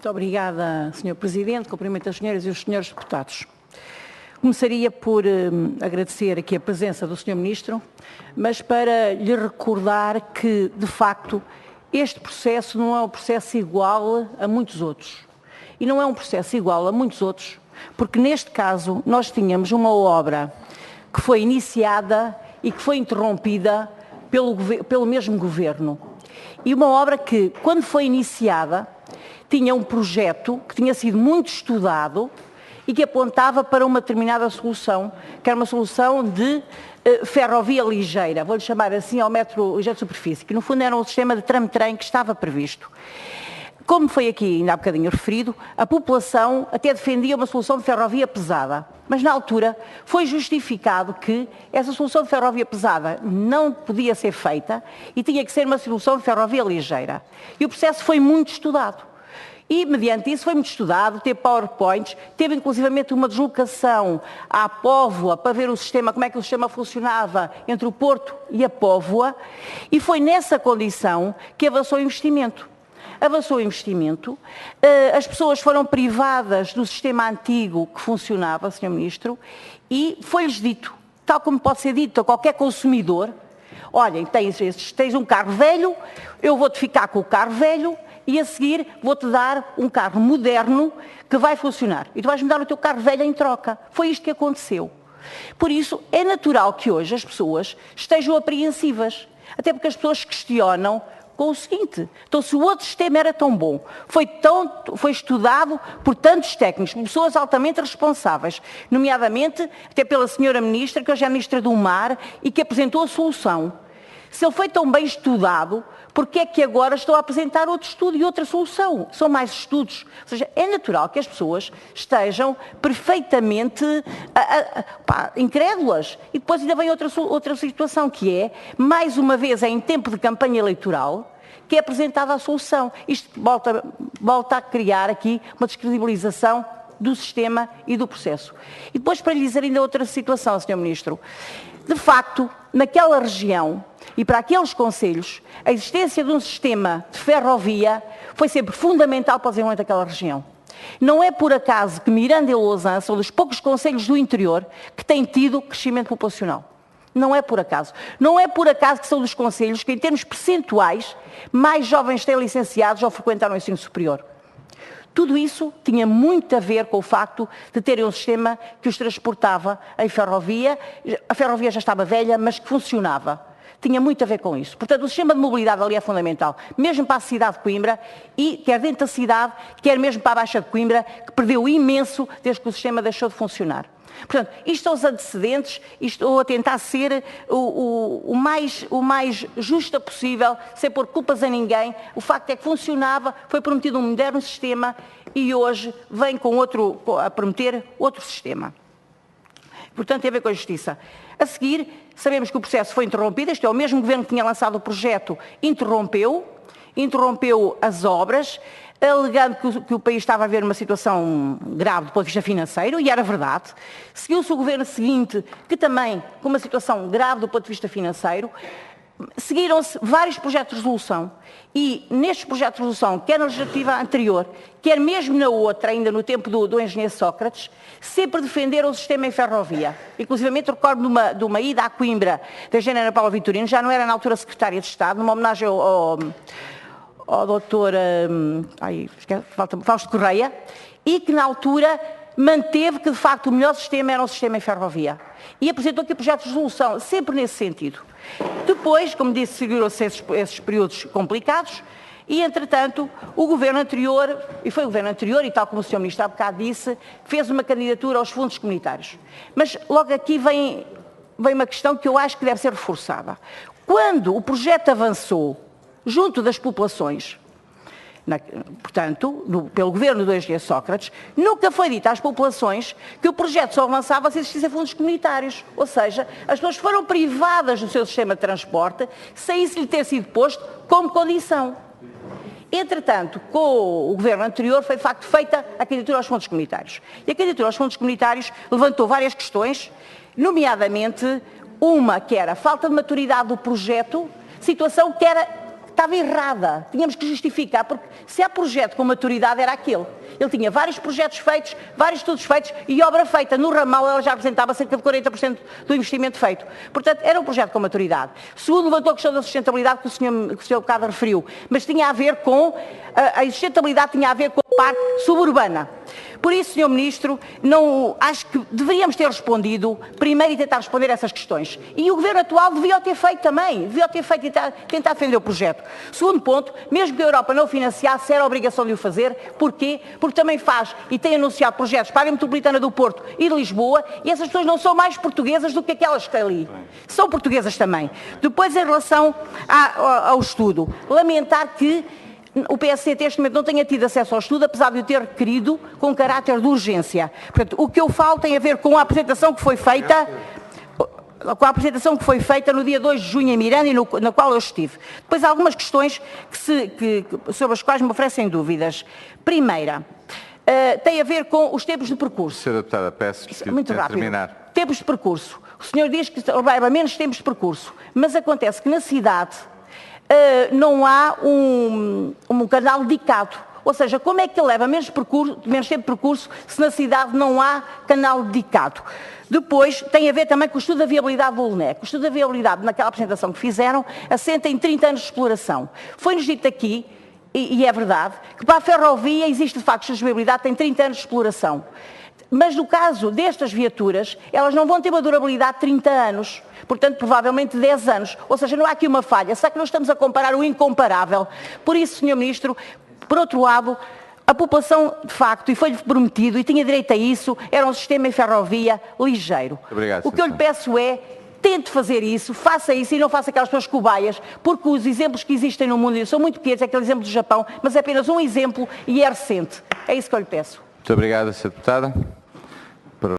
Muito obrigada, Sr. Presidente. Cumprimento as senhoras e os senhores deputados. Começaria por agradecer aqui a presença do Sr. Ministro, mas para lhe recordar que, de facto, este processo não é um processo igual a muitos outros. E não é um processo igual a muitos outros, porque neste caso nós tínhamos uma obra que foi iniciada e que foi interrompida pelo mesmo Governo. E uma obra que, quando foi iniciada, tinha um projeto que tinha sido muito estudado e que apontava para uma determinada solução, que era uma solução de ferrovia ligeira, vou-lhe chamar assim, ao metro ligeiro de superfície, que no fundo era um sistema de tram-trem que estava previsto. Como foi aqui ainda há bocadinho referido, a população até defendia uma solução de ferrovia pesada, mas na altura foi justificado que essa solução de ferrovia pesada não podia ser feita e tinha que ser uma solução de ferrovia ligeira. E o processo foi muito estudado. E, mediante isso, foi muito estudado, teve PowerPoints, teve inclusivamente uma deslocação à Póvoa para ver o sistema, como é que o sistema funcionava entre o Porto e a Póvoa, e foi nessa condição que avançou o investimento. Avançou o investimento, as pessoas foram privadas do sistema antigo que funcionava, Sr. Ministro, e foi-lhes dito, tal como pode ser dito a qualquer consumidor, olhem, tens um carro velho, eu vou-te ficar com o carro velho, e a seguir vou-te dar um carro moderno que vai funcionar. E tu vais-me dar o teu carro velho em troca. Foi isto que aconteceu. Por isso, é natural que hoje as pessoas estejam apreensivas. Até porque as pessoas questionam com o seguinte, então se o outro sistema era tão bom, foi estudado por tantos técnicos, pessoas altamente responsáveis, nomeadamente até pela senhora Ministra, que hoje é Ministra do Mar, e que apresentou a solução. Se ele foi tão bem estudado, porque é que agora estão a apresentar outro estudo e outra solução? São mais estudos. Ou seja, é natural que as pessoas estejam perfeitamente incrédulas. E depois ainda vem outra situação, que é, mais uma vez, em tempo de campanha eleitoral, que é apresentada a solução. Isto volta a criar aqui uma descredibilização do sistema e do processo. E depois, para lhe dizer ainda outra situação, Sr. Ministro, de facto, naquela região e para aqueles concelhos, a existência de um sistema de ferrovia foi sempre fundamental para o desenvolvimento daquela região. Não é por acaso que Miranda e Lousã são dos poucos concelhos do interior que têm tido crescimento populacional. Não é por acaso. Não é por acaso que são dos concelhos que, em termos percentuais, mais jovens têm licenciados ou frequentaram o ensino superior. Tudo isso tinha muito a ver com o facto de terem um sistema que os transportava em ferrovia. A ferrovia já estava velha, mas que funcionava. Tinha muito a ver com isso. Portanto, o sistema de mobilidade ali é fundamental, mesmo para a cidade de Coimbra, e quer dentro da cidade, quer mesmo para a Baixa de Coimbra, que perdeu imenso desde que o sistema deixou de funcionar. Portanto, isto são os antecedentes, e estou a tentar ser o mais justa possível, sem pôr culpas a ninguém. O facto é que funcionava, foi prometido um moderno sistema e hoje vem a prometer outro sistema. Portanto, tem a ver com a justiça. A seguir, sabemos que o processo foi interrompido, este é o mesmo governo que tinha lançado o projeto, interrompeu as obras, alegando que o país estava a ver uma situação grave do ponto de vista financeiro, e era verdade. Seguiu-se o governo seguinte, que também, com uma situação grave do ponto de vista financeiro, seguiram-se vários projetos de resolução, e nestes projetos de resolução, quer na legislativa anterior, quer mesmo na outra, ainda no tempo do engenheiro Sócrates, sempre defenderam o sistema em ferrovia. Inclusivamente recordo de uma ida à Coimbra da engenheira Paula Vitorino, já não era na altura secretária de Estado, numa homenagem ao doutor Fausto Correia, e que na altura manteve que de facto o melhor sistema era um sistema em ferrovia. E apresentou aqui projetos de resolução, sempre nesse sentido. Depois, como disse, seguiram-se esses períodos complicados, e entretanto o governo anterior, e foi o governo anterior, e tal como o Sr. Ministro há bocado disse, fez uma candidatura aos fundos comunitários. Mas logo aqui vem uma questão que eu acho que deve ser reforçada. Quando o projeto avançou junto das populações, portanto, pelo governo do engenheiro Sócrates, nunca foi dito às populações que o projeto só avançava se existissem fundos comunitários. Ou seja, as pessoas foram privadas do seu sistema de transporte sem isso lhe ter sido posto como condição. Entretanto, com o governo anterior foi de facto feita a candidatura aos fundos comunitários. E a candidatura aos fundos comunitários levantou várias questões, nomeadamente uma que era a falta de maturidade do projeto, situação que era estava errada. Tínhamos que justificar, porque se há projeto com maturidade era aquele. Ele tinha vários projetos feitos, vários estudos feitos e obra feita. No ramal ela já apresentava cerca de 40% do investimento feito. Portanto, era um projeto com maturidade. Segundo, levantou a questão da sustentabilidade que o Sr. Bocada referiu, mas tinha a ver com, a sustentabilidade tinha a ver com a parte suburbana. Por isso, Sr. Ministro, acho que deveríamos ter respondido primeiro e tentar responder a essas questões. E o Governo atual devia o ter feito também, devia o ter feito e tentar defender o projeto. Segundo ponto, mesmo que a Europa não o financiasse, era a obrigação de o fazer. Porquê? Porque também faz e tem anunciado projetos para a área metropolitana do Porto e de Lisboa, e essas pessoas não são mais portuguesas do que aquelas que estão ali. São portuguesas também. Depois, em relação ao estudo, lamentar que o PSD, neste momento, não tenha tido acesso ao estudo, apesar de o ter requerido com caráter de urgência. Portanto, o que eu falo tem a ver com a apresentação que foi feita no dia 2 de junho em Miranda e na qual eu estive. Depois há algumas questões sobre as quais me oferecem dúvidas. Primeira, tem a ver com os tempos de percurso. Senhora Deputada, peço que muito rápido. terminar. Tempos de percurso. O senhor diz que leva menos tempos de percurso, mas acontece que na cidade não há um canal dedicado. Ou seja, como é que ele leva menos tempo de percurso se na cidade não há canal dedicado? Depois, tem a ver também com o estudo da viabilidade do LNEC. O estudo da viabilidade, naquela apresentação que fizeram, assenta em 30 anos de exploração. Foi-nos dito aqui, e é verdade, que para a ferrovia existe de facto sustentabilidade, tem 30 anos de exploração. Mas no caso destas viaturas, elas não vão ter uma durabilidade de 30 anos, portanto, provavelmente 10 anos. Ou seja, não há aqui uma falha, só que nós estamos a comparar o incomparável. Por isso, Sr. Ministro, por outro lado, a população, de facto, e foi-lhe prometido, e tinha direito a isso, era um sistema em ferrovia ligeiro. Obrigado, o que eu lhe peço é, tente fazer isso, faça isso e não faça aquelas pessoas cobaias, porque os exemplos que existem no mundo são muito pequenos, é aquele exemplo do Japão, mas é apenas um exemplo e é recente. É isso que eu lhe peço. Muito obrigado, Sra. Deputada.